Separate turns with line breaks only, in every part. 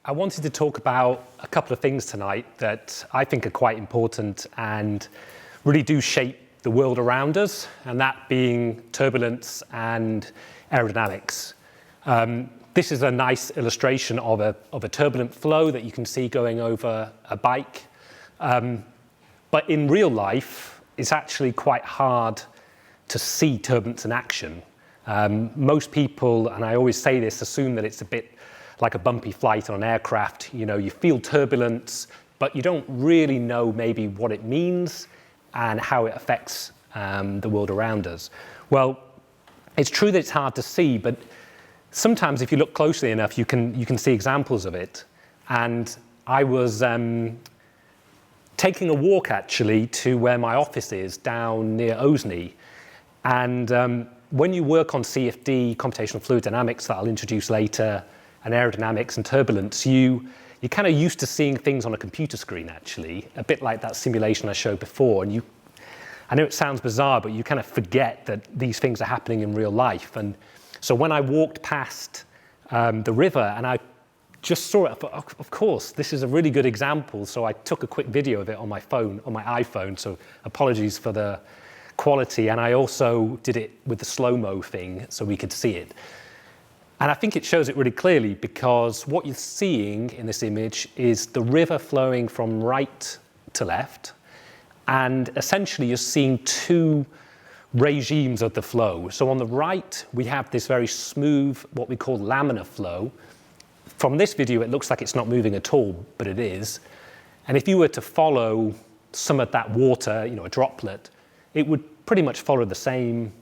I wanted to talk about a couple of things tonight that I think are quite important and really do shape the world around us, and that being turbulence and aerodynamics. This is a nice illustration of a turbulent flow that you can see going over a bike. But in real life, it's actually quite hard to see turbulence in action. Most people, and I always say this, assume that it's a bit like a bumpy flight on an aircraft. You know, you feel turbulence, but you don't really know maybe what it means and how it affects the world around us. Well, it's true that it's hard to see, but sometimes if you look closely enough, you can see examples of it. And I was taking a walk actually to where my office is down near Osney. And when you work on CFD, computational fluid dynamics, that I'll introduce later, and aerodynamics and turbulence, you're kind of used to seeing things on a computer screen actually, a bit like that simulation I showed before. And I know it sounds bizarre, but you kind of forget that these things are happening in real life. And so when I walked past the river and I just saw it, I thought, of course, this is a really good example. So I took a quick video of it on my phone, on my iPhone. So apologies for the quality. And I also did it with the slow-mo thing so we could see it. And I think it shows it really clearly because what you're seeing in this image is the river flowing from right to left. And essentially you're seeing two regimes of the flow. So on the right, we have this very smooth, what we call laminar flow. From this video, it looks like it's not moving at all, but it is. And if you were to follow some of that water, a droplet, it would pretty much follow the same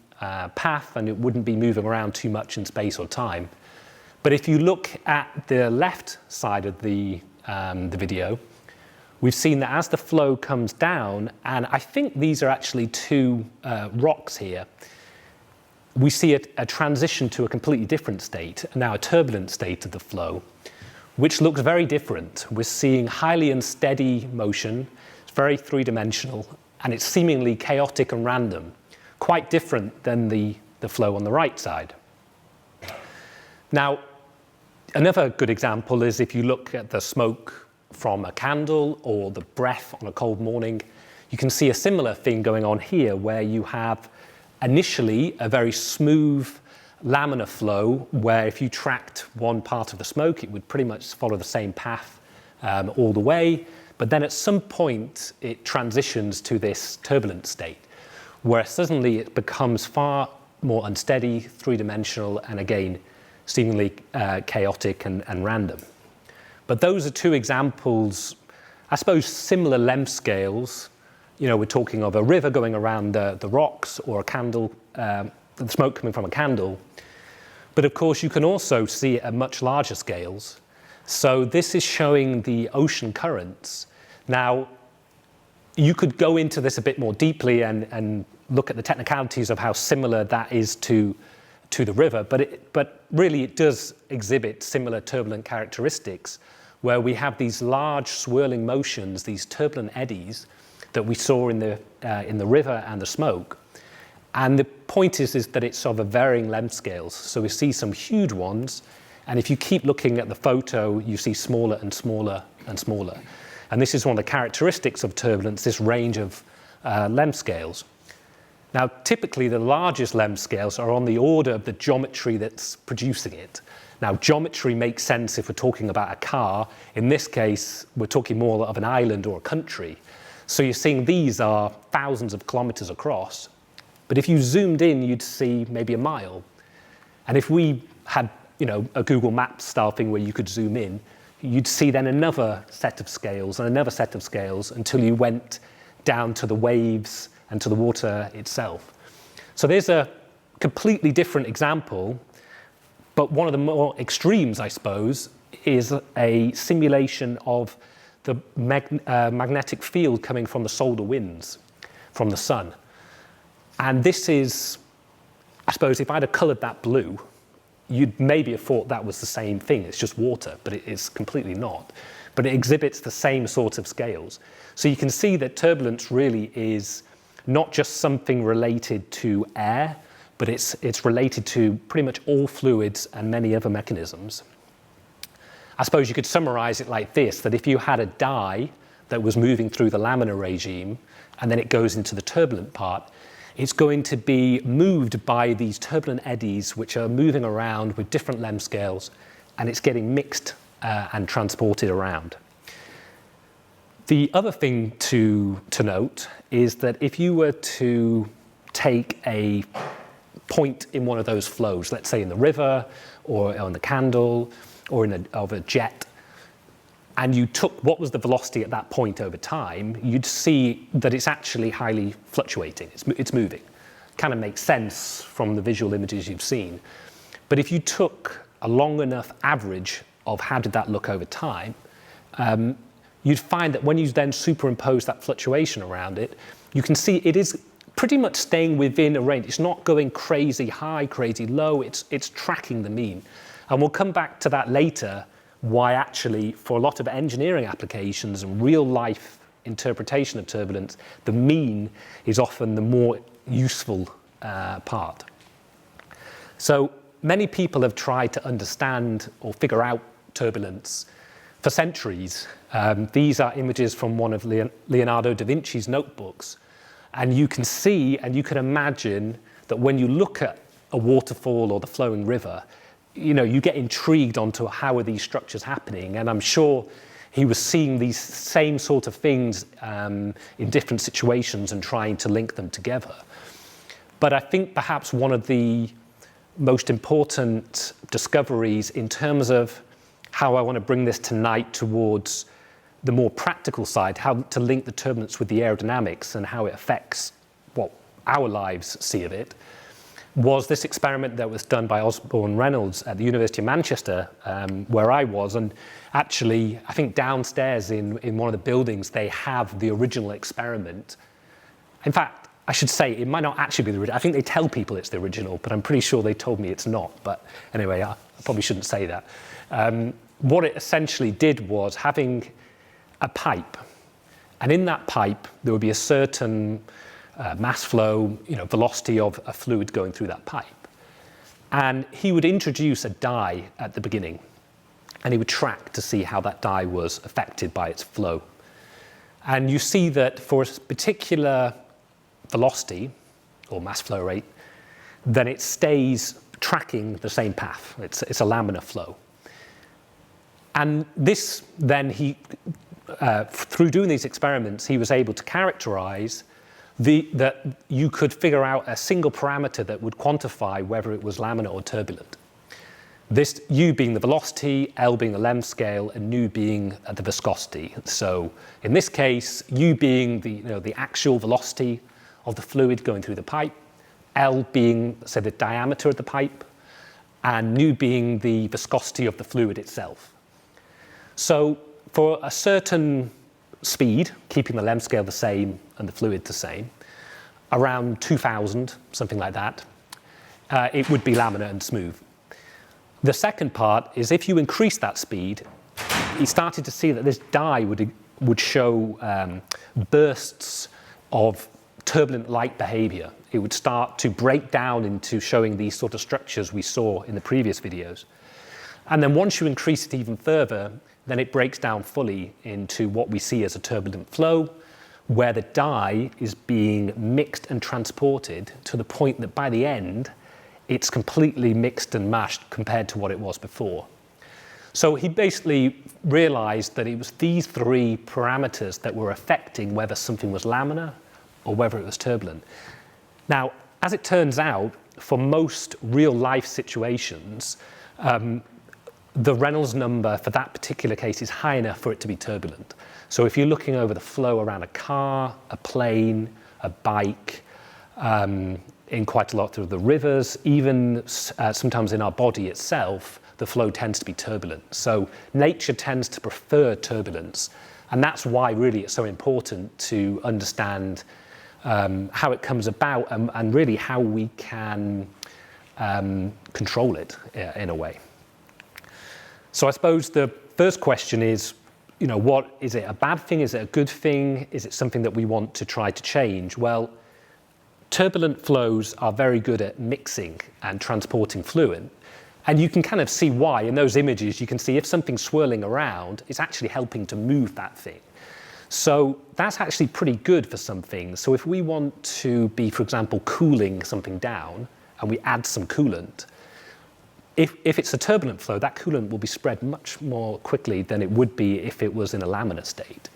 path, and it wouldn't be moving around too much in space or time. But if you look at the left side of the video, we've seen that as the flow comes down, and I think these are actually two rocks here, we see a transition to a completely different state, now a turbulent state of the flow, which looks very different. We're seeing highly unsteady motion, it's very three-dimensional, and it's seemingly chaotic and random, quite different than the flow on the right side. Now, another good example is if you look at the smoke from a candle or the breath on a cold morning, you can see a similar thing going on here where you have initially a very smooth laminar flow where if you tracked one part of the smoke, it would pretty much follow the same path all the way. But then at some point, it transitions to this turbulent state where suddenly it becomes far more unsteady, three-dimensional, and again, seemingly chaotic and random. But those are two examples, I suppose, similar length scales. We're talking of a river going around the rocks or a candle, the smoke coming from a candle. But of course, you can also see it at much larger scales. So this is showing the ocean currents. Now, you could go into this a bit more deeply and look at the technicalities of how similar that is to the river, but really it does exhibit similar turbulent characteristics where we have these large swirling motions, these turbulent eddies that we saw in the river and the smoke. And the point is that it's of a varying length scales. So we see some huge ones, and if you keep looking at the photo, you see smaller and smaller and smaller. And this is one of the characteristics of turbulence, this range of length scales. Now, typically the largest length scales are on the order of the geometry that's producing it. Now, geometry makes sense if we're talking about a car. In this case, we're talking more of an island or a country. So you're seeing these are thousands of kilometers across. But if you zoomed in, you'd see maybe a mile. And if we had, a Google Maps style thing where you could zoom in, you'd see then another set of scales and another set of scales until you went down to the waves and to the water itself. So there's a completely different example, but one of the more extremes, I suppose, is a simulation of the magnetic field coming from the solar winds, from the sun. And this is, I suppose, if I'd have colored that blue, you'd maybe have thought that was the same thing, it's just water, but it is completely not. But it exhibits the same sort of scales. So you can see that turbulence really is not just something related to air, but it's related to pretty much all fluids and many other mechanisms. I suppose you could summarize it like this, that if you had a die that was moving through the laminar regime, and then it goes into the turbulent part, it's going to be moved by these turbulent eddies, which are moving around with different length scales, and it's getting mixed and transported around. The other thing to note is that if you were to take a point in one of those flows, let's say in the river, or on the candle, or of a jet, and you took what was the velocity at that point over time, you'd see that it's actually highly fluctuating. It's moving. Kind of makes sense from the visual images you've seen. But if you took a long enough average of how did that look over time, you'd find that when you then superimpose that fluctuation around it, you can see it is pretty much staying within a range. It's not going crazy high, crazy low. It's tracking the mean. And we'll come back to that later, why actually for a lot of engineering applications and real life interpretation of turbulence, the mean is often the more useful part. So many people have tried to understand or figure out turbulence for centuries. These are images from one of Leonardo Da Vinci's notebooks. And you can see and you can imagine that when you look at a waterfall or the flowing river, you get intrigued onto how are these structures happening. And I'm sure he was seeing these same sort of things in different situations and trying to link them together. But I think perhaps one of the most important discoveries in terms of how I want to bring this tonight towards the more practical side, how to link the turbulence with the aerodynamics and how it affects what our lives see of it, was this experiment that was done by Osborne and Reynolds at the University of Manchester, where I was. And actually, I think downstairs in one of the buildings, they have the original experiment. In fact, I should say, it might not actually be the original. I think they tell people it's the original, but I'm pretty sure they told me it's not. But anyway, I probably shouldn't say that. What it essentially did was having a pipe, and in that pipe there would be a certain mass flow, velocity of a fluid going through that pipe, and he would introduce a dye at the beginning, and he would track to see how that dye was affected by its flow. And you see that for a particular velocity or mass flow rate, then it stays tracking the same path. It's a laminar flow. And this then through doing these experiments, he was able to characterize that you could figure out a single parameter that would quantify whether it was laminar or turbulent. This U being the velocity, L being the length scale, and nu being the viscosity. So in this case, U being the actual velocity of the fluid going through the pipe, L being, say, the diameter of the pipe, and nu being the viscosity of the fluid itself. So for a certain speed, keeping the length scale the same and the fluid the same, around 2000, something like that, it would be laminar and smooth. The second part is if you increase that speed, he started to see that this dye would show bursts of turbulent-like behavior. It would start to break down into showing these sort of structures we saw in the previous videos. And then once you increase it even further, then it breaks down fully into what we see as a turbulent flow, where the dye is being mixed and transported to the point that by the end, it's completely mixed and mashed compared to what it was before. So he basically realized that it was these three parameters that were affecting whether something was laminar or whether it was turbulent. Now, as it turns out, for most real-life situations, the Reynolds number for that particular case is high enough for it to be turbulent. So if you're looking over the flow around a car, a plane, a bike, in quite a lot of the rivers, even sometimes in our body itself, the flow tends to be turbulent. So nature tends to prefer turbulence. And that's why really it's so important to understand how it comes about and really how we can control it in a way. So I suppose the first question is, what is it a bad thing? Is it a good thing? Is it something that we want to try to change? Well, turbulent flows are very good at mixing and transporting fluid. And you can kind of see why. In those images, you can see if something's swirling around, it's actually helping to move that thing. So that's actually pretty good for some things. So if we want to be, for example, cooling something down, and we add some coolant, if it's a turbulent flow, that coolant will be spread much more quickly than it would be if it was in a laminar state.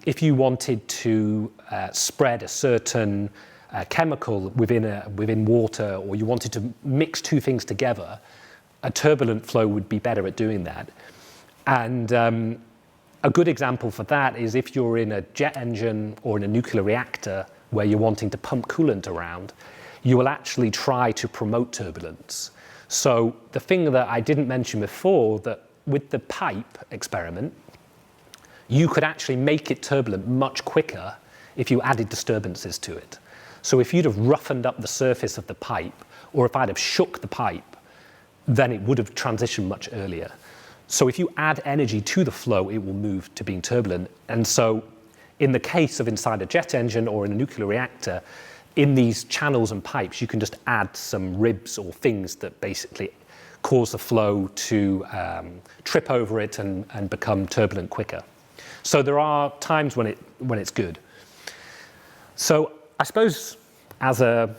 If you wanted to spread a certain chemical within water, or you wanted to mix two things together, a turbulent flow would be better at doing that. And a good example for that is if you're in a jet engine or in a nuclear reactor where you're wanting to pump coolant around, you will actually try to promote turbulence. So the thing that I didn't mention before, that with the pipe experiment, you could actually make it turbulent much quicker if you added disturbances to it. So if you'd have roughened up the surface of the pipe, or if I'd have shook the pipe, then it would have transitioned much earlier. So if you add energy to the flow, it will move to being turbulent. And so in the case of inside a jet engine or in a nuclear reactor, in these channels and pipes, you can just add some ribs or things that basically cause the flow to trip over it and become turbulent quicker. So there are times when it's good. So I suppose as a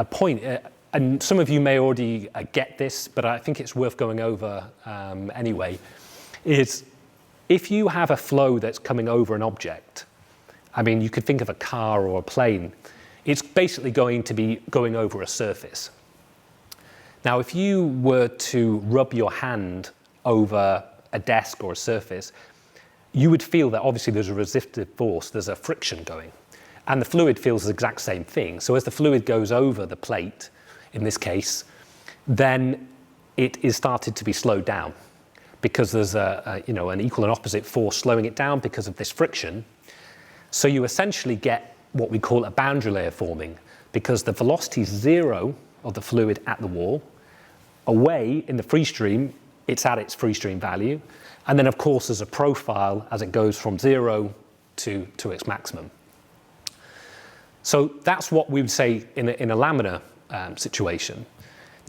point, and some of you may already get this, but I think it's worth going over anyway, is if you have a flow that's coming over an object, I mean, you could think of a car or a plane, it's basically going to be going over a surface. Now, if you were to rub your hand over a desk or a surface, you would feel that obviously there's a resistive force, there's a friction going. And the fluid feels the exact same thing. So as the fluid goes over the plate, in this case, then it is started to be slowed down because there's an equal and opposite force slowing it down because of this friction. So you essentially get what we call a boundary layer forming, because the velocity is zero of the fluid at the wall. Away in the free stream, it's at its free stream value. And then, of course, there's a profile as it goes from zero to its maximum. So that's what we would say in a laminar situation.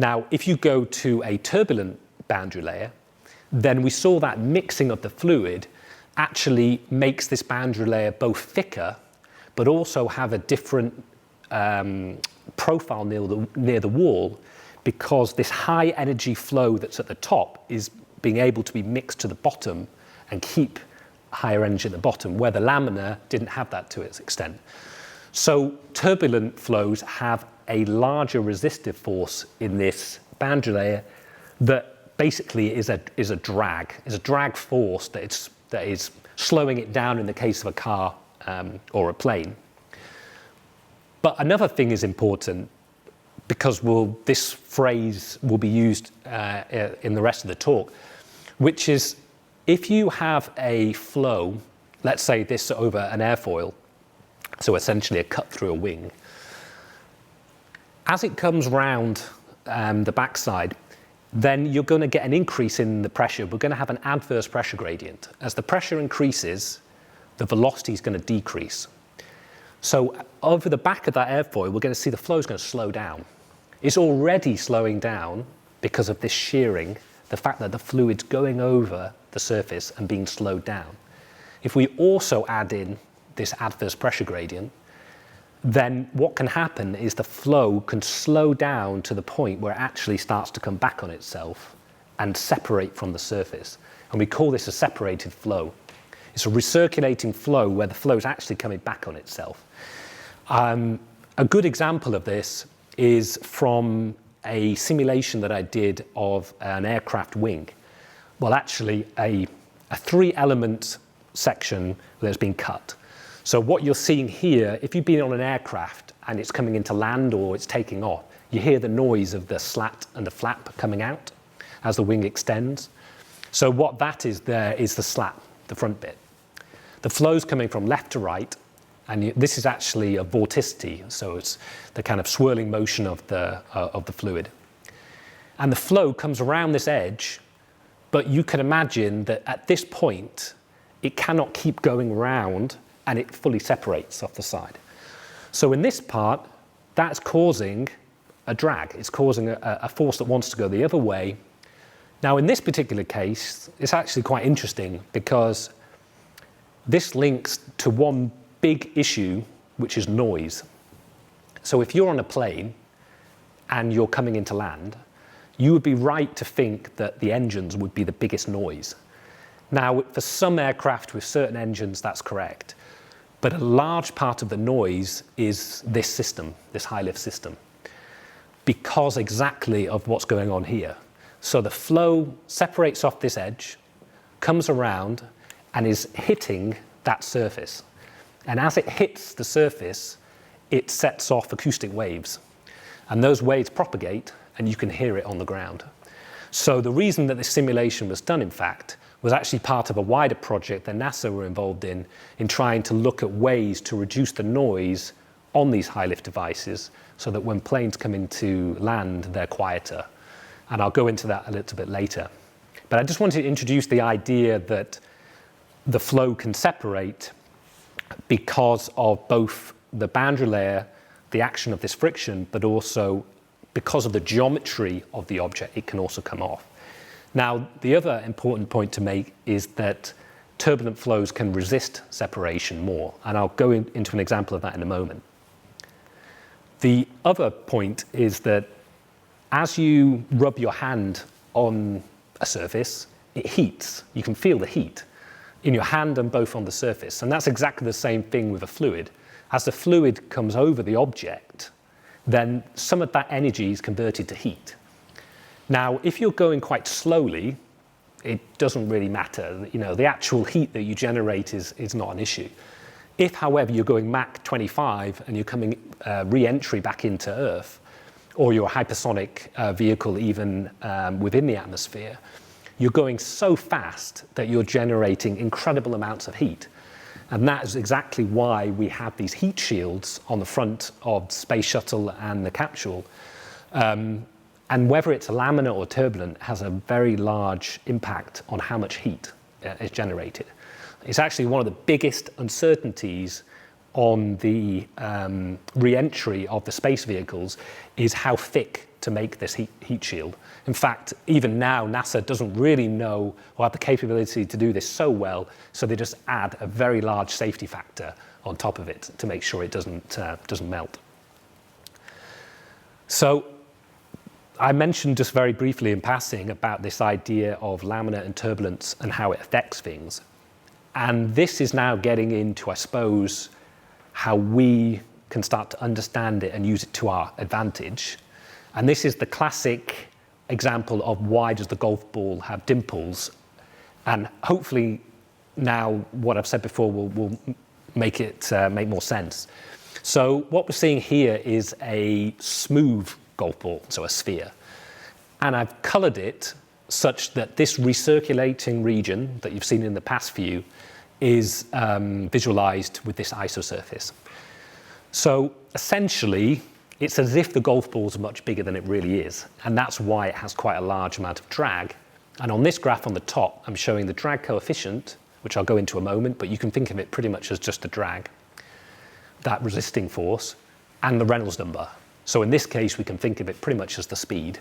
Now, if you go to a turbulent boundary layer, then we saw that mixing of the fluid actually makes this boundary layer both thicker, but also have a different profile near the wall, because this high energy flow that's at the top is being able to be mixed to the bottom and keep higher energy at the bottom, where the laminar didn't have that to its extent. So turbulent flows have a larger resistive force in this boundary layer that basically is a drag force that is slowing it down in the case of a car or a plane. But another thing is important, because this phrase will be used in the rest of the talk, which is if you have a flow, let's say this over an airfoil, so essentially a cut through a wing, as it comes round the backside, then you're going to get an increase in the pressure. We're going to have an adverse pressure gradient. As the pressure increases, the velocity is going to decrease. So over the back of that airfoil, we're going to see the flow is going to slow down. It's already slowing down because of this shearing, the fact that the fluid's going over the surface and being slowed down. If we also add in this adverse pressure gradient, then what can happen is the flow can slow down to the point where it actually starts to come back on itself and separate from the surface. And we call this a separated flow. It's a recirculating flow where the flow is actually coming back on itself. A good example of this is from a simulation that I did of an aircraft wing. Well, actually, a 3-element section that's been cut. So what you're seeing here, if you've been on an aircraft and it's coming into land or it's taking off, you hear the noise of the slat and the flap coming out as the wing extends. So what that is there is the slat, the front bit. The flow's coming from left to right, and this is actually a vorticity, so it's the kind of swirling motion of the fluid. And the flow comes around this edge, but you can imagine that at this point, it cannot keep going round and it fully separates off the side. So in this part, that's causing a drag. It's causing a force that wants to go the other way. Now, in this particular case, it's actually quite interesting because this links to one big issue, which is noise. So if you're on a plane and you're coming into land, you would be right to think that the engines would be the biggest noise. Now, for some aircraft with certain engines, that's correct. But a large part of the noise is this system, this high lift system, because exactly of what's going on here. So the flow separates off this edge, comes around, and is hitting that surface. And as it hits the surface, it sets off acoustic waves. And those waves propagate, and you can hear it on the ground. So the reason that this simulation was done, in fact, was actually part of a wider project that NASA were involved in trying to look at ways to reduce the noise on these high lift devices so that when planes come into land, they're quieter. And I'll go into that a little bit later. But I just wanted to introduce the idea that the flow can separate because of both the boundary layer, the action of this friction, but also because of the geometry of the object, it can also come off. Now, the other important point to make is that turbulent flows can resist separation more, and I'll go into an example of that in a moment. The other point is that as you rub your hand on a surface, it heats. You can feel the heat in your hand and both on the surface, and that's exactly the same thing with a fluid. As the fluid comes over the object, then some of that energy is converted to heat. Now, if you're going quite slowly, it doesn't really matter. You know, the actual heat that you generate is not an issue. If, however, you're going Mach 25 and you're coming re-entry back into Earth, or you're a hypersonic vehicle even within the atmosphere, you're going so fast that you're generating incredible amounts of heat. And that is exactly why we have these heat shields on the front of the Space Shuttle and the capsule. And whether it's a laminar or turbulent has a very large impact on how much heat is generated. It's actually one of the biggest uncertainties on the re-entry of the space vehicles is how thick to make this heat shield. In fact, even now, NASA doesn't really know or have the capability to do this so well, so they just add a very large safety factor on top of it to make sure it doesn't melt. So I mentioned just very briefly in passing about this idea of laminar and turbulence and how it affects things. And this is now getting into, I suppose, how we can start to understand it and use it to our advantage. And this is the classic example of why does the golf ball have dimples? And hopefully now what I've said before will make it make more sense. So what we're seeing here is a smooth golf ball, so a sphere. And I've colored it such that this recirculating region that you've seen in the past view is visualized with this isosurface. So essentially, it's as if the golf ball is much bigger than it really is. And that's why it has quite a large amount of drag. And on this graph on the top, I'm showing the drag coefficient, which I'll go into a moment, but you can think of it pretty much as just the drag, that resisting force, and the Reynolds number. So in this case, we can think of it pretty much as the speed.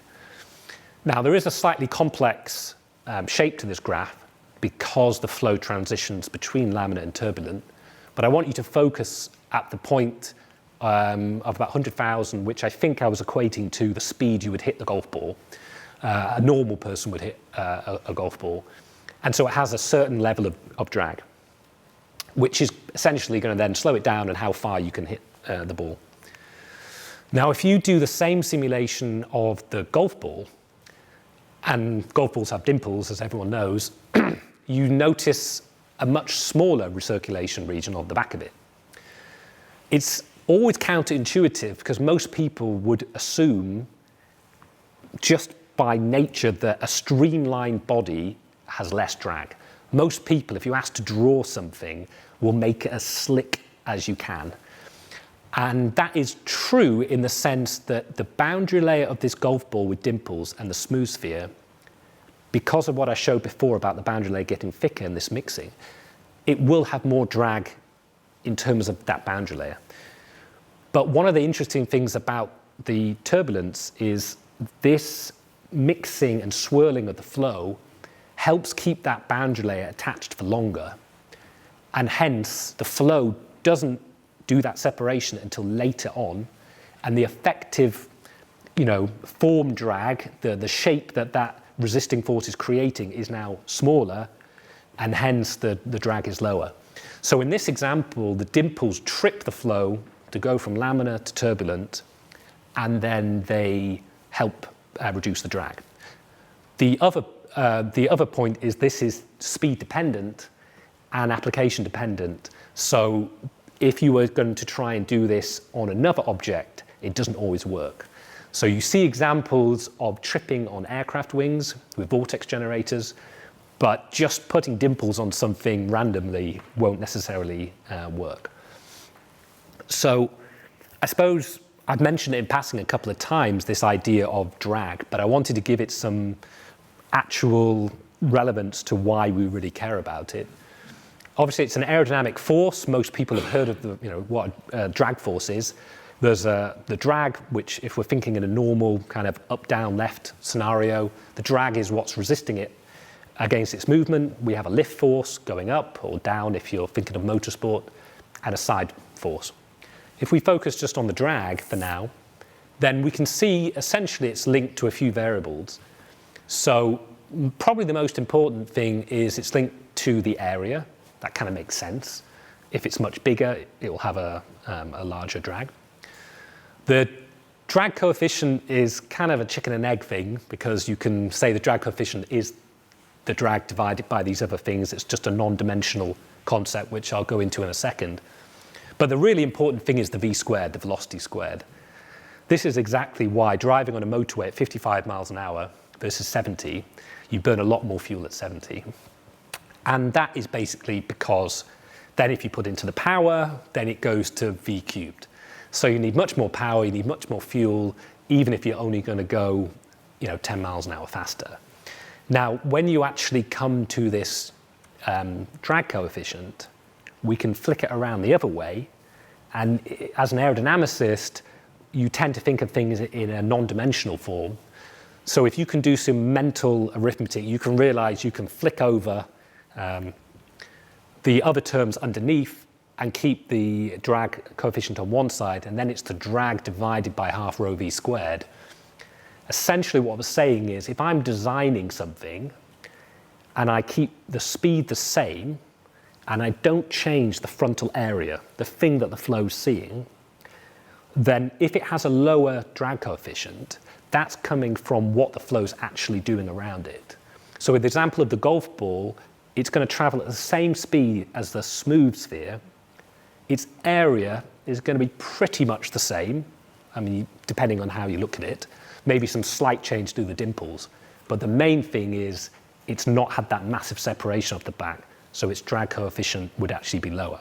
Now, there is a slightly complex shape to this graph because the flow transitions between laminar and turbulent. But I want you to focus at the point of about 100,000, which I think I was equating to the speed you would hit the golf ball. A normal person would hit a golf ball. And so it has a certain level of drag, which is essentially going to then slow it down and how far you can hit the ball. Now, if you do the same simulation of the golf ball, and golf balls have dimples, as everyone knows, you notice a much smaller recirculation region on the back of it. It's always counterintuitive because most people would assume just by nature that a streamlined body has less drag. Most people, if you ask to draw something, will make it as slick as you can. And that is true in the sense that the boundary layer of this golf ball with dimples and the smooth sphere, because of what I showed before about the boundary layer getting thicker and this mixing, it will have more drag in terms of that boundary layer. But one of the interesting things about the turbulence is this mixing and swirling of the flow helps keep that boundary layer attached for longer. And hence, the flow doesn't do that separation until later on. And the effective, form drag, the shape that resisting force is creating is now smaller, and hence the drag is lower. So in this example, the dimples trip the flow to go from laminar to turbulent, and then they help reduce the drag. The other point is this is speed dependent and application dependent. So if you were going to try and do this on another object, it doesn't always work. So you see examples of tripping on aircraft wings with vortex generators, but just putting dimples on something randomly won't necessarily work. So I suppose I've mentioned it in passing a couple of times, this idea of drag, but I wanted to give it some actual relevance to why we really care about it. Obviously, it's an aerodynamic force. Most people have heard of what a drag force is. There's the drag, which if we're thinking in a normal kind of up, down, left scenario, the drag is what's resisting it against its movement. We have a lift force going up or down if you're thinking of motorsport, and a side force. If we focus just on the drag for now, then we can see essentially it's linked to a few variables. So probably the most important thing is it's linked to the area. That kind of makes sense. If it's much bigger, it will have a larger drag. The drag coefficient is kind of a chicken and egg thing, because you can say the drag coefficient is the drag divided by these other things. It's just a non-dimensional concept, which I'll go into in a second. But the really important thing is the v squared, the velocity squared. This is exactly why driving on a motorway at 55 miles an hour versus 70, you burn a lot more fuel at 70. And that is basically because then if you put into the power, then it goes to v cubed. So you need much more power, you need much more fuel, even if you're only going to go 10 miles an hour faster. Now, when you actually come to this drag coefficient, we can flick it around the other way. And as an aerodynamicist, you tend to think of things in a non-dimensional form. So if you can do some mental arithmetic, you can realize you can flick over the other terms underneath and keep the drag coefficient on one side, and then it's the drag divided by half rho v squared. Essentially what we're saying is, if I'm designing something and I keep the speed the same, and I don't change the frontal area, the thing that the flow's seeing, then if it has a lower drag coefficient, that's coming from what the flow's actually doing around it. So with the example of the golf ball, it's going to travel at the same speed as the smooth sphere. Its area is going to be pretty much the same, depending on how you look at it. Maybe some slight change through the dimples. But the main thing is it's not had that massive separation off the back, so its drag coefficient would actually be lower.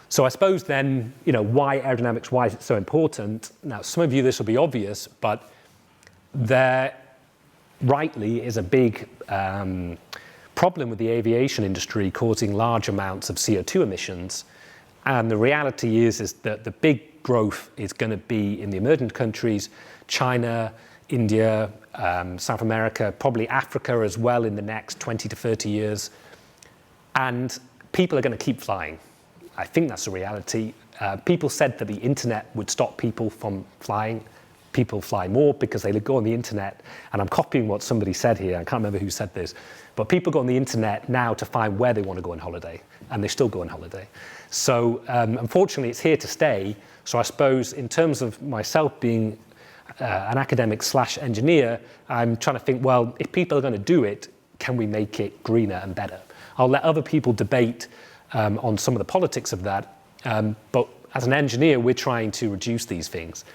So I suppose then, why aerodynamics, why is it so important? Now, some of you, this will be obvious, but there rightly is a big problem with the aviation industry causing large amounts of CO2 emissions. And the reality is that the big growth is going to be in the emerging countries, China, India, South America, probably Africa as well in the next 20 to 30 years. And people are going to keep flying. I think that's a reality. People said that the internet would stop people from flying. People fly more because they go on the internet. And I'm copying what somebody said here. I can't remember who said this. But people go on the internet now to find where they want to go on holiday. And they still go on holiday. So unfortunately, it's here to stay. So I suppose in terms of myself being an academic / engineer, I'm trying to think, well, if people are going to do it, can we make it greener and better? I'll let other people debate on some of the politics of that. But as an engineer, we're trying to reduce these things.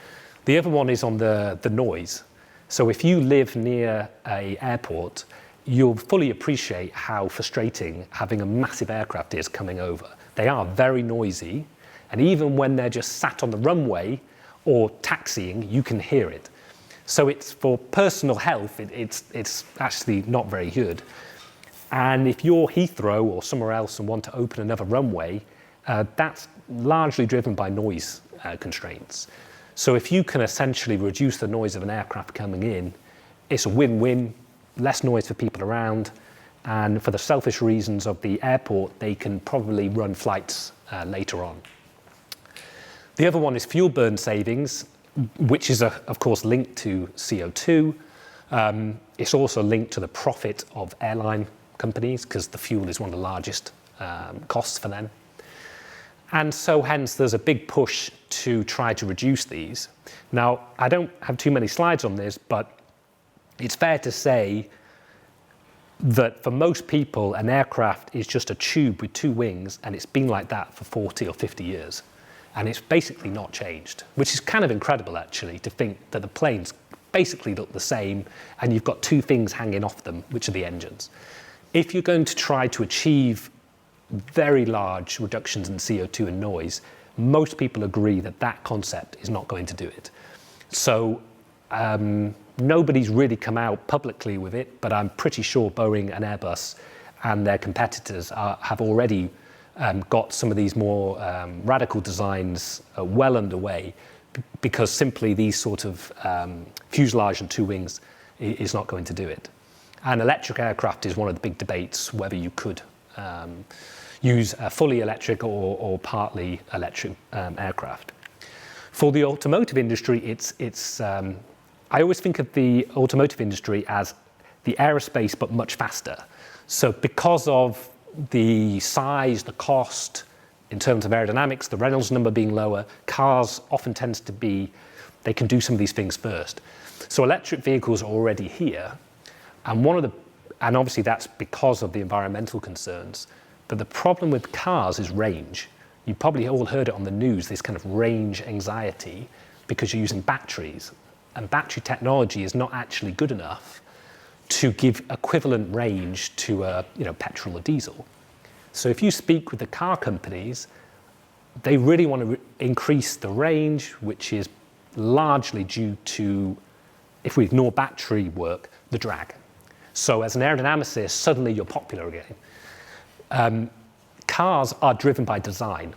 The other one is on the noise. So if you live near an airport, you'll fully appreciate how frustrating having a massive aircraft is coming over. They are very noisy. And even when they're just sat on the runway or taxiing, you can hear it. So it's for personal health, it's actually not very good. And if you're Heathrow or somewhere else and want to open another runway, that's largely driven by noise constraints. So if you can essentially reduce the noise of an aircraft coming in, it's a win-win, less noise for people around, and for the selfish reasons of the airport, they can probably run flights later on. The other one is fuel burn savings, which is, of course, linked to CO2. It's also linked to the profit of airline companies, because the fuel is one of the largest costs for them. And so hence there's a big push to try to reduce these. Now, I don't have too many slides on this, but it's fair to say that for most people, an aircraft is just a tube with two wings, and it's been like that for 40 or 50 years. And it's basically not changed, which is kind of incredible, actually, to think that the planes basically look the same, and you've got two things hanging off them, which are the engines. If you're going to try to achieve very large reductions in CO2 and noise, most people agree that that concept is not going to do it. So nobody's really come out publicly with it, but I'm pretty sure Boeing and Airbus and their competitors have already got some of these more radical designs well underway, because simply these sort of fuselage and two wings is not going to do it. And electric aircraft is one of the big debates, whether you could use a fully electric or partly electric aircraft. For the automotive industry, I always think of the automotive industry as the aerospace, but much faster. So because of the size, the cost, in terms of aerodynamics, the Reynolds number being lower, cars often tends to be, they can do some of these things first. So electric vehicles are already here, and obviously that's because of the environmental concerns. But the problem with cars is range. You probably all heard it on the news, this kind of range anxiety, because you're using batteries. And battery technology is not actually good enough to give equivalent range to petrol or diesel. So if you speak with the car companies, they really want to increase the range, which is largely due to, if we ignore battery work, the drag. So as an aerodynamicist, suddenly you're popular again. Cars are driven by design.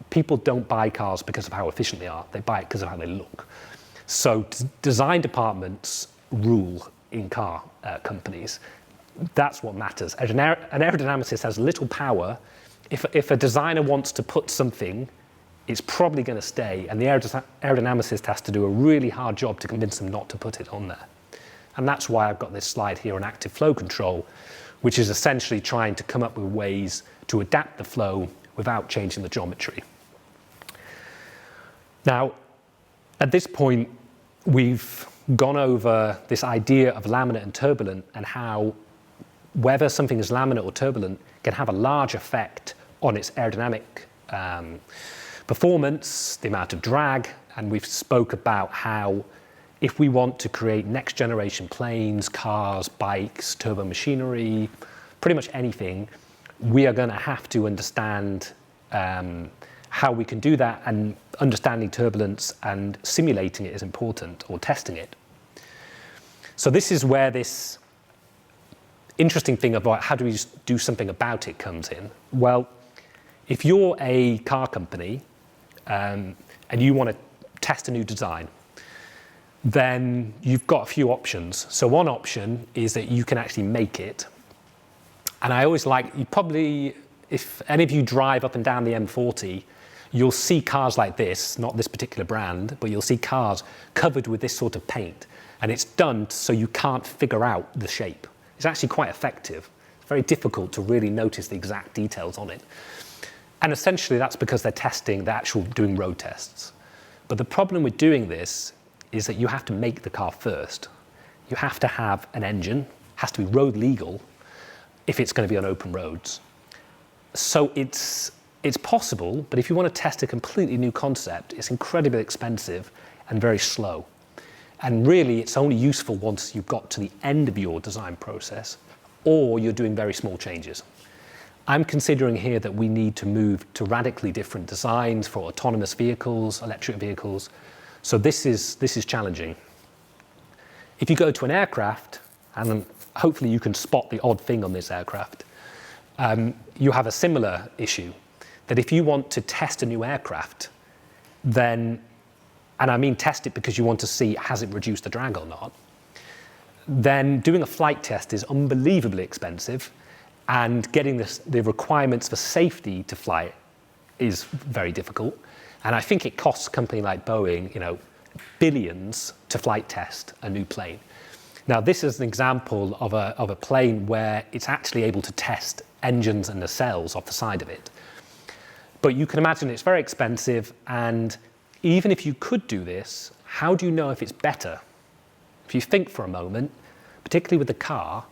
People don't buy cars because of how efficient they are. They buy it because of how they look. So design departments rule in car companies. That's what matters. An aerodynamicist has little power. If a designer wants to put something, it's probably going to stay, and the aerodynamicist has to do a really hard job to convince them not to put it on there. And that's why I've got this slide here on active flow control, which is essentially trying to come up with ways to adapt the flow without changing the geometry. Now, at this point, we've gone over this idea of laminar and turbulent, and how whether something is laminar or turbulent can have a large effect on its aerodynamic performance, the amount of drag, and we've spoke about how if we want to create next generation planes, cars, bikes, turbo machinery, pretty much anything, we are going to have to understand how we can do that, and understanding turbulence and simulating it is important, or testing it. So this is where this interesting thing about how do we do something about it comes in. Well, if you're a car company and you want to test a new design, then you've got a few options. So one option is that you can actually make it. And I always like, if any of you drive up and down the M40, you'll see cars like this, not this particular brand, but you'll see cars covered with this sort of paint. And it's done so you can't figure out the shape. It's actually quite effective. It's very difficult to really notice the exact details on it. And essentially that's because they're doing road tests. But the problem with doing this is that you have to make the car first. You have to have an engine, has to be road legal if it's going to be on open roads. So it's possible, but if you want to test a completely new concept, it's incredibly expensive and very slow. And really, it's only useful once you've got to the end of your design process, or you're doing very small changes. I'm considering here that we need to move to radically different designs for autonomous vehicles, electric vehicles. So this is challenging. If you go to an aircraft, and hopefully you can spot the odd thing on this aircraft, you have a similar issue, that if you want to test a new aircraft, then and I mean test it because you want to see has it reduced the drag or not, then doing a flight test is unbelievably expensive, and getting the requirements for safety to fly it is very difficult. And I think it costs a company like Boeing, billions to flight test a new plane. Now, this is an example of a plane where it's actually able to test engines and nacelles off the side of it. But you can imagine it's very expensive, and even if you could do this, how do you know if it's better? If you think for a moment, particularly with the car,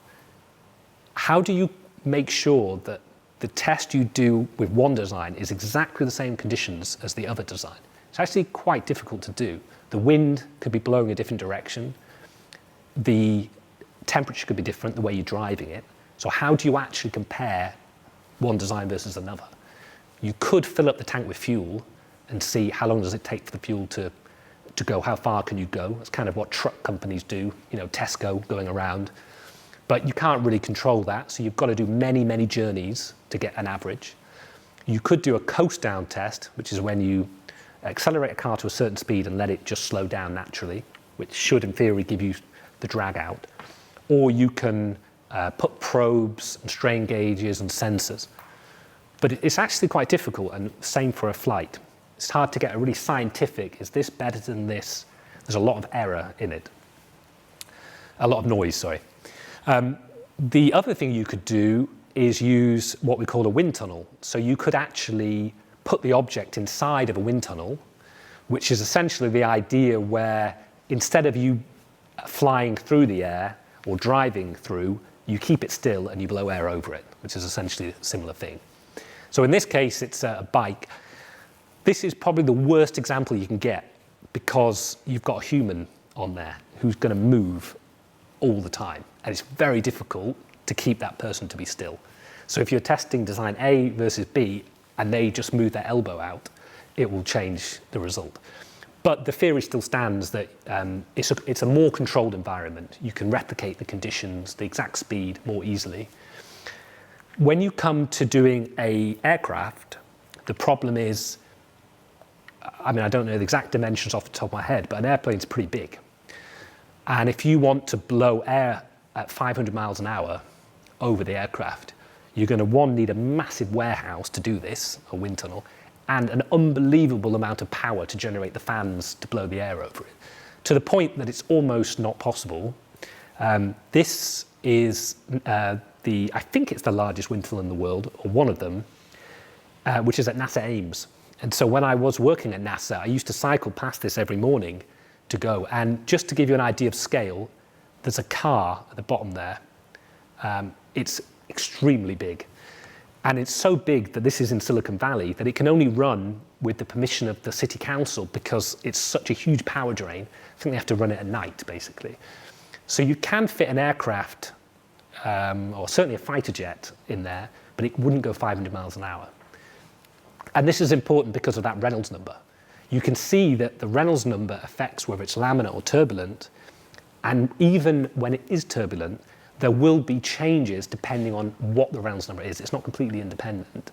how do you make sure that the test you do with one design is exactly the same conditions as the other design? It's actually quite difficult to do. The wind could be blowing a different direction. The temperature could be different, the way you're driving it. So how do you actually compare one design versus another? You could fill up the tank with fuel and see how long does it take for the fuel to go, how far can you go? That's kind of what truck companies do, Tesco going around. But you can't really control that, so you've got to do many, many journeys to get an average. You could do a coast down test, which is when you accelerate a car to a certain speed and let it just slow down naturally, which should, in theory, give you the drag out. Or you can put probes and strain gauges and sensors. But it's actually quite difficult, and same for a flight. It's hard to get a really scientific, is this better than this? There's a lot of error in it. A lot of noise, sorry. The other thing you could do is use what we call a wind tunnel. So you could actually put the object inside of a wind tunnel, which is essentially the idea where instead of you flying through the air or driving through, you keep it still and you blow air over it, which is essentially a similar thing. So in this case, it's a bike. This is probably the worst example you can get because you've got a human on there who's going to move all the time. And it's very difficult to keep that person to be still. So if you're testing design A versus B and they just move their elbow out, it will change the result. But the theory still stands that it's a more controlled environment. You can replicate the conditions, the exact speed more easily. When you come to doing an aircraft, the problem is, I don't know the exact dimensions off the top of my head, but an airplane's pretty big. And if you want to blow air at 500 miles an hour over the aircraft, you're going to, need a massive warehouse to do this, a wind tunnel, and an unbelievable amount of power to generate the fans to blow the air over it, to the point that it's almost not possible. This is I think it's the largest wind tunnel in the world, or one of them, which is at NASA Ames. And so when I was working at NASA, I used to cycle past this every morning to go. And just to give you an idea of scale, there's a car at the bottom there. It's extremely big. And it's so big that this is in Silicon Valley that it can only run with the permission of the city council because it's such a huge power drain. I think they have to run it at night, basically. So you can fit an aircraft, or certainly a fighter jet in there, but it wouldn't go 500 miles an hour. And this is important because of that Reynolds number. You can see that the Reynolds number affects whether it's laminar or turbulent, and even when it is turbulent, there will be changes depending on what the Reynolds number is. It's not completely independent.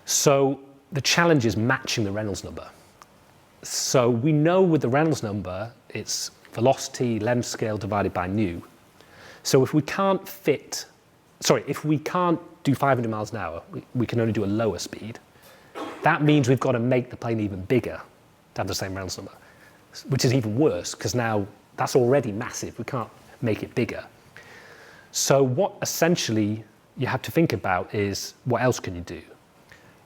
So the challenge is matching the Reynolds number. So we know with the Reynolds number, it's velocity, length scale divided by nu. So if we can't do 500 miles an hour, we can only do a lower speed. That means we've got to make the plane even bigger to have the same Reynolds number, which is even worse because now that's already massive. We can't make it bigger. So what essentially you have to think about is what else can you do?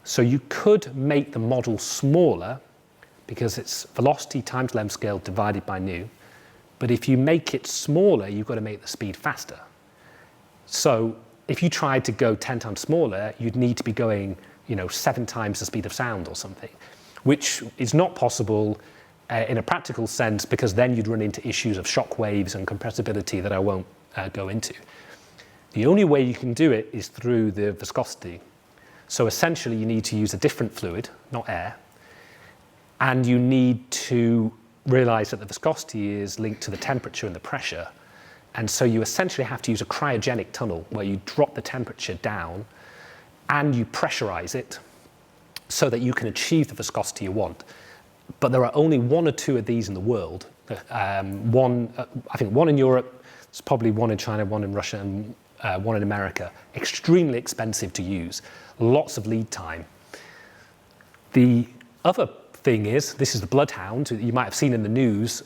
So you could make the model smaller because it's velocity times length scale divided by nu. But if you make it smaller, you've got to make the speed faster. So if you tried to go 10 times smaller, you'd need to be going 7 times the speed of sound or something, which is not possible in a practical sense because then you'd run into issues of shock waves and compressibility that I won't go into. The only way you can do it is through the viscosity. So essentially you need to use a different fluid, not air, and you need to realize that the viscosity is linked to the temperature and the pressure. And so you essentially have to use a cryogenic tunnel where you drop the temperature down and you pressurize it so that you can achieve the viscosity you want. but there are only one or two of these in the world. I think one in Europe, there's probably one in China, one in Russia, and one in America. Extremely expensive to use, lots of lead time. The other thing is, this is the Bloodhound, you might have seen in the news,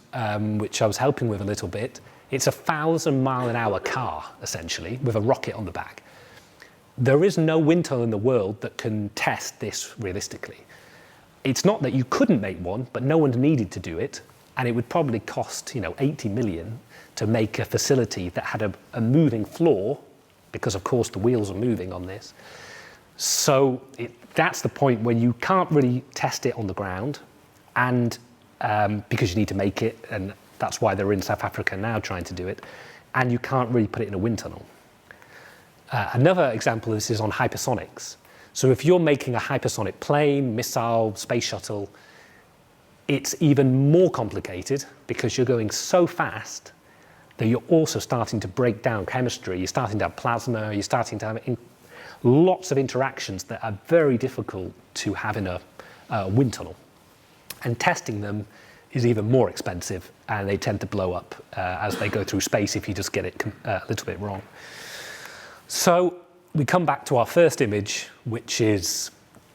which I was helping with a little bit. It's a 1,000-mile-an-hour car, essentially, with a rocket on the back. There is no wind tunnel in the world that can test this realistically. It's not that you couldn't make one, but no one needed to do it, and it would probably cost, 80 million to make a facility that had a moving floor, because of course the wheels are moving on this. So that's the point where you can't really test it on the ground, and because you need to make it, and that's why they're in South Africa now trying to do it, and you can't really put it in a wind tunnel. Another example of this is on hypersonics. So if you're making a hypersonic plane, missile, space shuttle, it's even more complicated because you're going so fast that you're also starting to break down chemistry. You're starting to have plasma, you're starting to have lots of interactions that are very difficult to have in a wind tunnel. And testing them is even more expensive, and they tend to blow up as they go through space if you just get it a little bit wrong. So we come back to our first image, which is,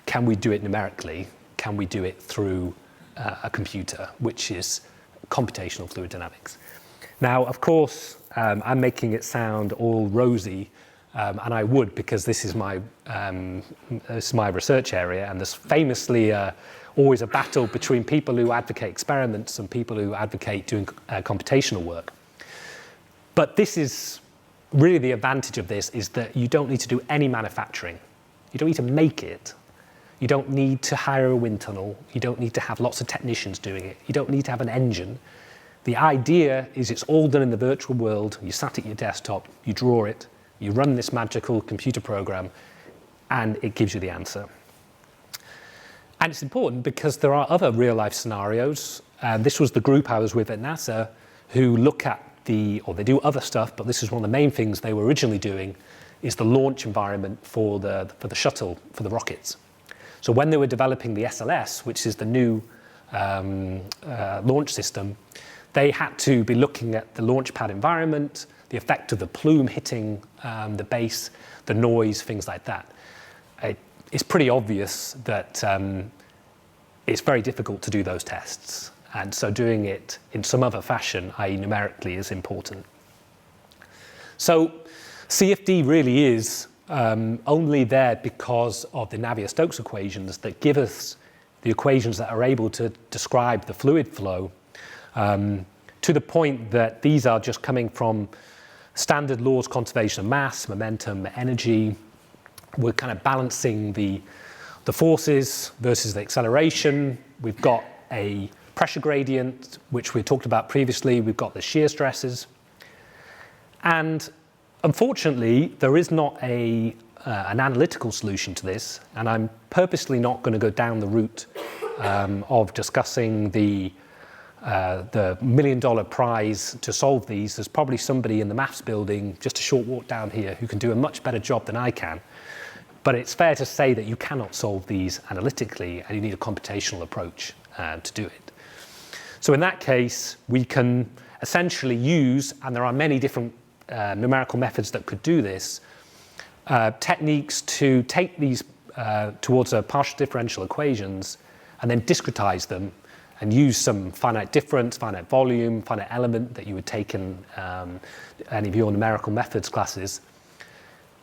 can we do it numerically? Can we do it through a computer, which is computational fluid dynamics? Now, of course, I'm making it sound all rosy, and I would, because this is my research area, and there's famously always a battle between people who advocate experiments and people who advocate doing computational work. But this is really the advantage of this, is that you don't need to do any manufacturing. You don't need to make it. You don't need to hire a wind tunnel. You don't need to have lots of technicians doing it. You don't need to have an engine. The idea is it's all done in the virtual world. You sat at your desktop, you draw it, you run this magical computer program, and it gives you the answer. And it's important because there are other real-life scenarios. This was the group I was with at NASA who look at they do other stuff, but this is one of the main things they were originally doing, is the launch environment for the shuttle, for the rockets. So when they were developing the SLS, which is the new launch system, they had to be looking at the launch pad environment, the effect of the plume hitting the base, the noise, things like that. It's pretty obvious that it's very difficult to do those tests. And so doing it in some other fashion, i.e. numerically, is important. So CFD really is only there because of the Navier-Stokes equations that give us the equations that are able to describe the fluid flow, to the point that these are just coming from standard laws, conservation of mass, momentum, energy. We're kind of balancing the forces versus the acceleration. We've got a pressure gradient, which we talked about previously. We've got the shear stresses. And unfortunately, there is not an analytical solution to this, and I'm purposely not going to go down the route of discussing the $1 million prize to solve these. There's probably somebody in the maths building just a short walk down here who can do a much better job than I can. But it's fair to say that you cannot solve these analytically, and you need a computational approach to do it. So in that case, we can essentially use, and there are many different numerical methods that could do this, techniques to take these towards a partial differential equations and then discretize them and use some finite difference, finite volume, finite element that you would take in any of your numerical methods classes,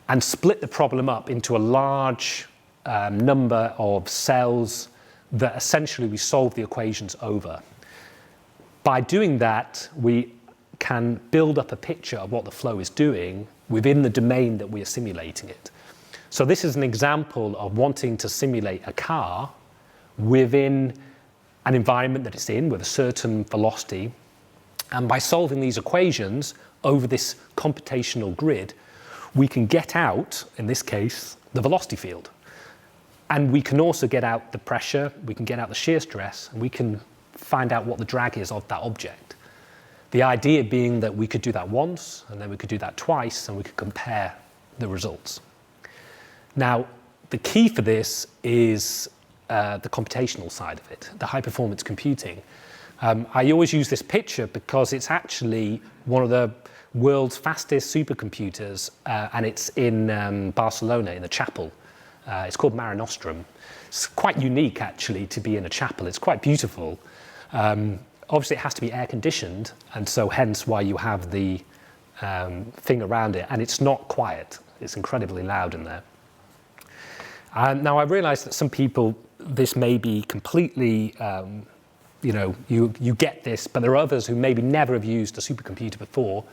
and split the problem up into a large number of cells that essentially we solve the equations over. By doing that, we can build up a picture of what the flow is doing within the domain that we are simulating it. So this is an example of wanting to simulate a car within an environment that it's in with a certain velocity. And by solving these equations over this computational grid, we can get out, in this case, the velocity field. And we can also get out the pressure, we can get out the shear stress, and we can find out what the drag is of that object. The idea being that we could do that once, and then we could do that twice, and we could compare the results. Now, the key for this is the computational side of it, the high-performance computing. I always use this picture because it's actually one of the world's fastest supercomputers, and it's in Barcelona, in a chapel. It's called Mare Nostrum. It's quite unique, actually, to be in a chapel. It's quite beautiful. Obviously, it has to be air-conditioned, and so hence why you have the thing around it, and it's not quiet. It's incredibly loud in there. Now, I realise that some people, this may be completely, you get this, but there are others who maybe never have used a supercomputer before.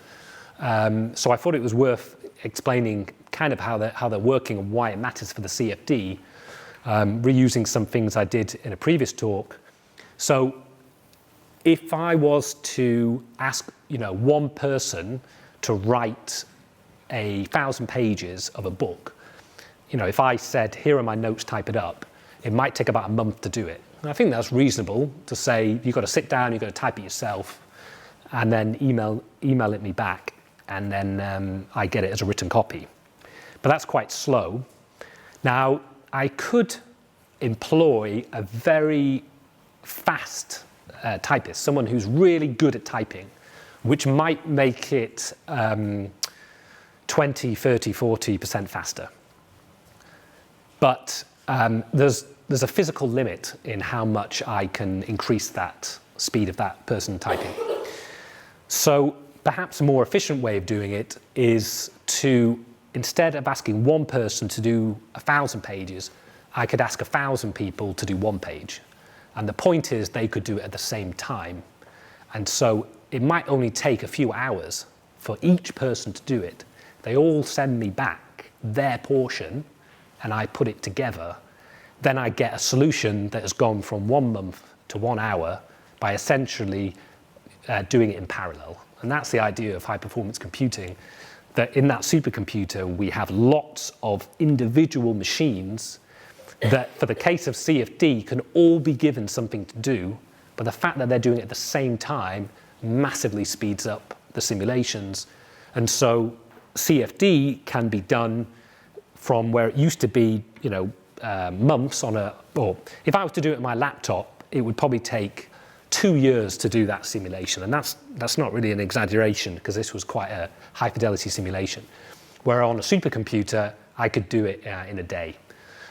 So I thought it was worth explaining kind of how they're working and why it matters for the CFD, reusing some things I did in a previous talk. So if I was to ask, one person to write 1,000 pages of a book, if I said, here are my notes, type it up, it might take about a month to do it. And I think that's reasonable to say, you've got to sit down, you've got to type it yourself, and then email it me back, and then I get it as a written copy. But that's quite slow. Now, I could employ a very fast typist, someone who's really good at typing, which might make it 20, 30, 40% faster. But there's a physical limit in how much I can increase that speed of that person typing. So perhaps a more efficient way of doing it is to, instead of asking one person to do 1,000 pages, I could ask 1,000 people to do 1 page. And the point is they could do it at the same time. And so it might only take a few hours for each person to do it. They all send me back their portion, and I put it together. Then I get a solution that has gone from 1 month to 1 hour by essentially doing it in parallel. And that's the idea of high-performance computing, that in that supercomputer, we have lots of individual machines that, for the case of CFD, can all be given something to do, but the fact that they're doing it at the same time massively speeds up the simulations. And so CFD can be done from where it used to be, months or if I was to do it on my laptop, it would probably take 2 years to do that simulation. And that's not really an exaggeration, because this was quite a high fidelity simulation. Where on a supercomputer, I could do it in a day.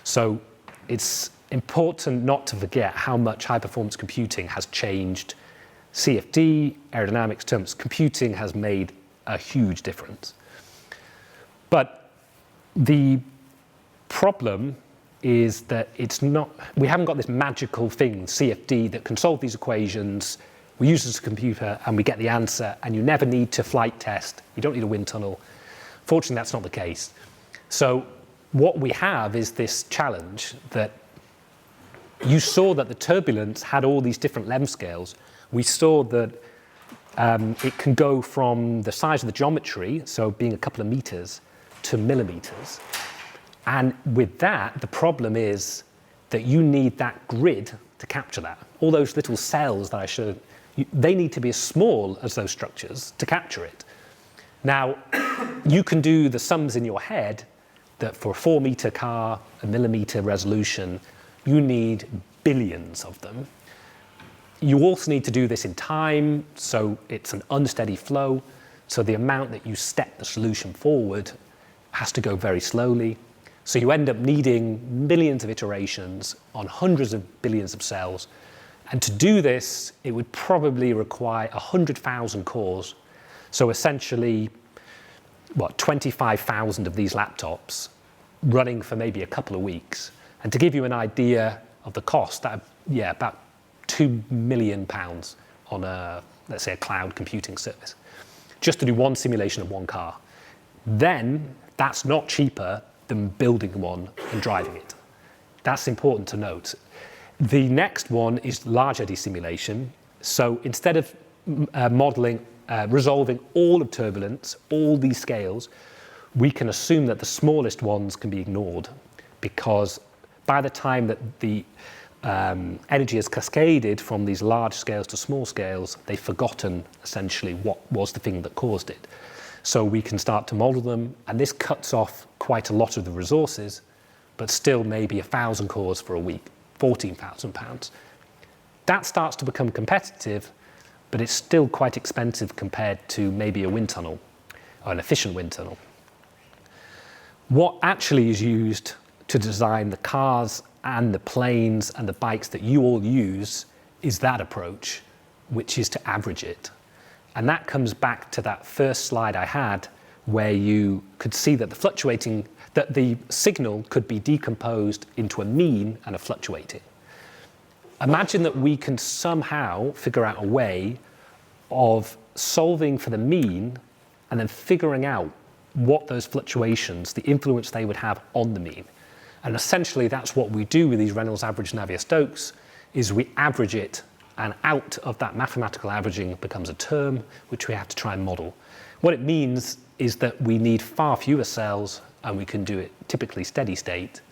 So it's important not to forget how much high performance computing has changed CFD, aerodynamics terms. Computing has made a huge difference. But the problem is that we haven't got this magical thing, CFD, that can solve these equations. We use it as a computer and we get the answer, and you never need to flight test. You don't need a wind tunnel. Fortunately, that's not the case. So what we have is this challenge that you saw that the turbulence had all these different length scales. We saw that it can go from the size of the geometry, so being a couple of meters, to millimeters. And with that, the problem is that you need that grid to capture that. All those little cells that I showed, they need to be as small as those structures to capture it. Now, you can do the sums in your head that for a 4-meter car, a millimeter resolution, you need billions of them. You also need to do this in time, so it's an unsteady flow. So the amount that you step the solution forward has to go very slowly. So you end up needing millions of iterations on hundreds of billions of cells. And to do this, it would probably require 100,000 cores. So essentially, 25,000 of these laptops running for maybe a couple of weeks. And to give you an idea of the cost, about £2 million on let's say a cloud computing service, just to do one simulation of one car. Then that's not cheaper than building one and driving it. That's important to note. The next one is large eddy simulation. So instead of resolving all of turbulence, all these scales, we can assume that the smallest ones can be ignored, because by the time that the energy is cascaded from these large scales to small scales, they've forgotten essentially what was the thing that caused it. So we can start to model them, and this cuts off quite a lot of the resources, but still maybe 1,000 cores for a week. £14,000. That starts to become competitive, but it's still quite expensive compared to maybe a wind tunnel, or an efficient wind tunnel. What actually is used to design the cars and the planes and the bikes that you all use is that approach, which is to average it. And that comes back to that first slide I had, where you could see that the signal could be decomposed into a mean and a fluctuating. Imagine that we can somehow figure out a way of solving for the mean and then figuring out what those fluctuations, the influence they would have on the mean. And essentially that's what we do with these Reynolds average Navier-Stokes, is we average it, and out of that mathematical averaging becomes a term which we have to try and model. What it means is that we need far fewer cells, and we can do it typically steady state.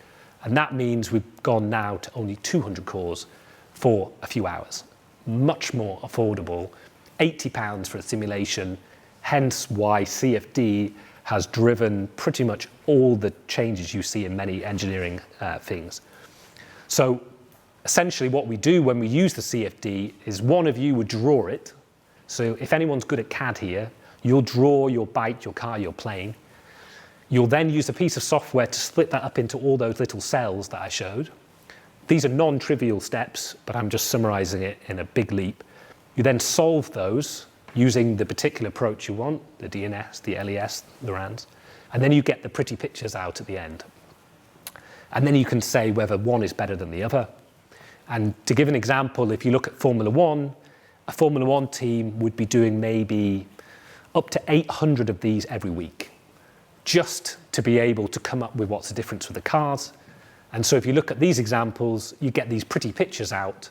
And that means we've gone now to only 200 cores for a few hours. Much more affordable, £80 for a simulation, hence why CFD has driven pretty much all the changes you see in many engineering things. So essentially what we do when we use the CFD is one of you would draw it. So if anyone's good at CAD here, you'll draw your bike, your car, your plane. You'll then use a piece of software to split that up into all those little cells that I showed. These are non-trivial steps, but I'm just summarizing it in a big leap. You then solve those using the particular approach you want, the DNS, the LES, the RANS, and then you get the pretty pictures out at the end. And then you can say whether one is better than the other. And to give an example, if you look at Formula One, a Formula One team would be doing maybe up to 800 of these every week, just to be able to come up with what's the difference with the cars. And so if you look at these examples, you get these pretty pictures out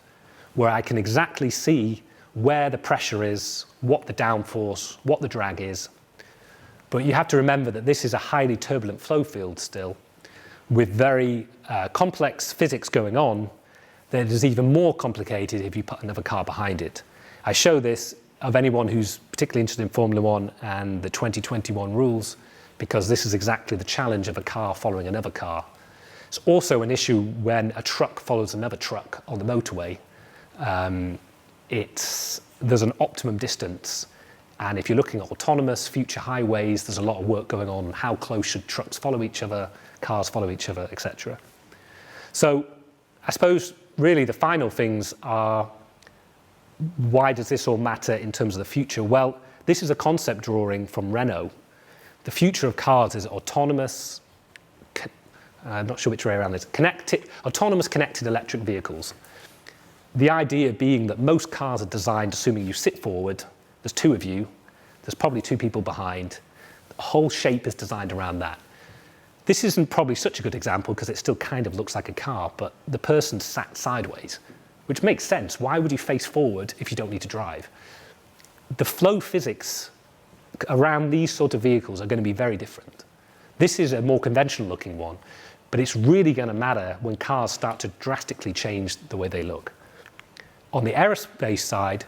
where I can exactly see where the pressure is, what the downforce, what the drag is. But you have to remember that this is a highly turbulent flow field still, with very complex physics going on, that is even more complicated if you put another car behind it. I show this of anyone who's particularly interested in Formula One and the 2021 rules, because this is exactly the challenge of a car following another car. It's also an issue when a truck follows another truck on the motorway. There's an optimum distance, and if you're looking at autonomous future highways, there's a lot of work going on. How close should trucks follow each other, cars follow each other, etc. So I suppose really the final things are, why does this all matter in terms of the future? Well, this is a concept drawing from Renault. The future of cars is autonomous, I'm not sure which way around this, autonomous connected electric vehicles. The idea being that most cars are designed assuming you sit forward, there's two of you, there's probably two people behind, the whole shape is designed around that. This isn't probably such a good example because it still kind of looks like a car, but the person sat sideways, which makes sense. Why would you face forward if you don't need to drive? The flow physics around these sort of vehicles are going to be very different. This is a more conventional looking one, but it's really going to matter when cars start to drastically change the way they look. On the aerospace side,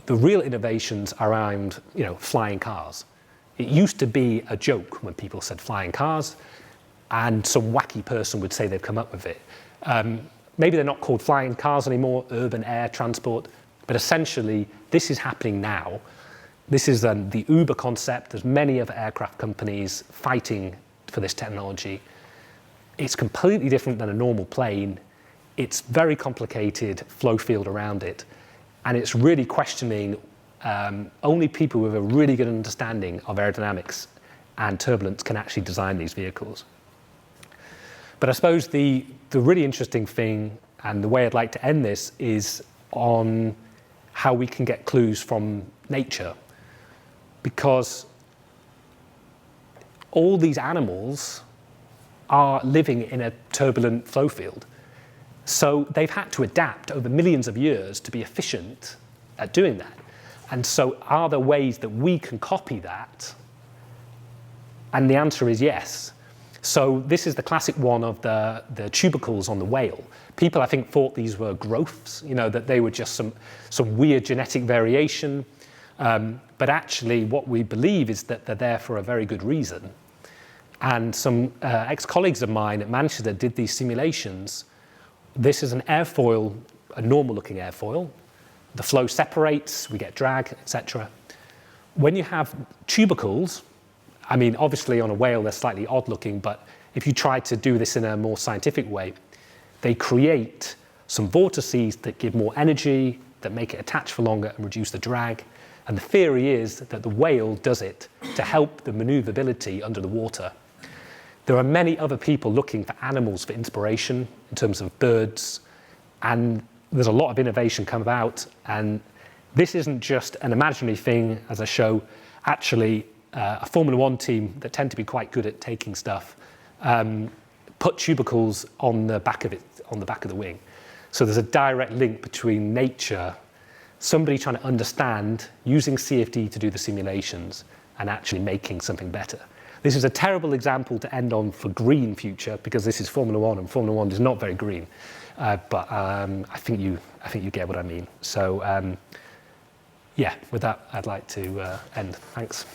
the real innovations are around, flying cars. It used to be a joke when people said flying cars, and some wacky person would say they've come up with it. Maybe they're not called flying cars anymore, urban air transport, but essentially this is happening now. This is the Uber concept. There's many other aircraft companies fighting for this technology. It's completely different than a normal plane. It's very complicated flow field around it. And it's really questioning only people with a really good understanding of aerodynamics and turbulence can actually design these vehicles. But I suppose the really interesting thing, and the way I'd like to end this, is on how we can get clues from nature. Because all these animals are living in a turbulent flow field. So they've had to adapt over millions of years to be efficient at doing that. And so are there ways that we can copy that? And the answer is yes. So this is the classic one of the tubercles on the whale. People, I think, thought these were growths, that they were just some weird genetic variation. But actually what we believe is that they're there for a very good reason. And some ex-colleagues of mine at Manchester did these simulations This is an airfoil, a normal-looking airfoil. The flow separates, we get drag, etc. When you have tubercles, I mean, obviously on a whale they're slightly odd-looking, but if you try to do this in a more scientific way, they create some vortices that give more energy, that make it attach for longer and reduce the drag. And the theory is that the whale does it to help the maneuverability under the water. There are many other people looking for animals for inspiration in terms of birds, and there's a lot of innovation come about. And this isn't just an imaginary thing, as I show. Actually, a Formula One team that tend to be quite good at taking stuff put tubercles on the back of it, on the back of the wing. So there's a direct link between nature, somebody trying to understand, using CFD to do the simulations, and actually making something better. This is a terrible example to end on for green future, because this is Formula One, and Formula One is not very green. But I think you get what I mean. So yeah, with that, I'd like to end. Thanks.